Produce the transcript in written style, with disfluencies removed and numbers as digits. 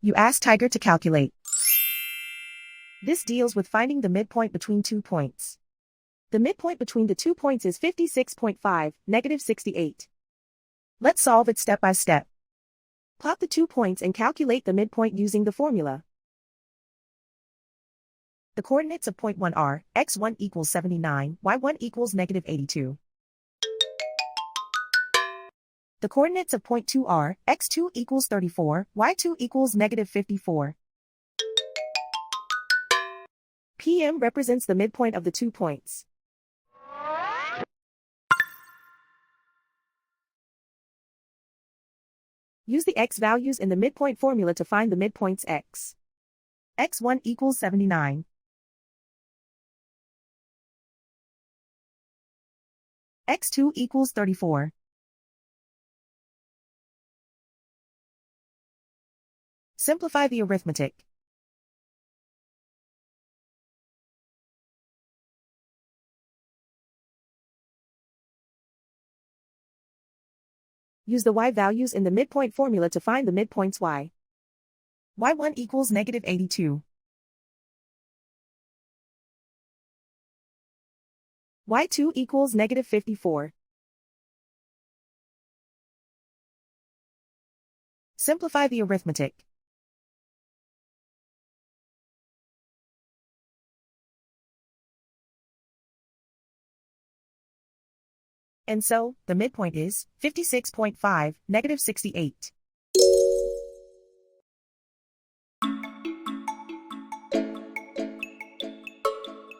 You ask Tiger to calculate. This deals with finding the midpoint between 2 points. The midpoint between the 2 points is 56.5, negative 68. Let's solve it step by step. Plot the 2 points and calculate the midpoint using the formula. The coordinates of point 1 are, x1 equals 79, y1 equals negative 82. The coordinates of point 2 are, x2 equals 34, y2 equals negative 54. PM represents the midpoint of the 2 points. Use the x values in the midpoint formula to find the midpoints x. x1 equals 79. x2 equals 34. Simplify the arithmetic. Use the y values in the midpoint formula to find the midpoints y. y1 equals negative 82. y2 equals negative 54. Simplify the arithmetic. And so, the midpoint is 56.5, negative 68.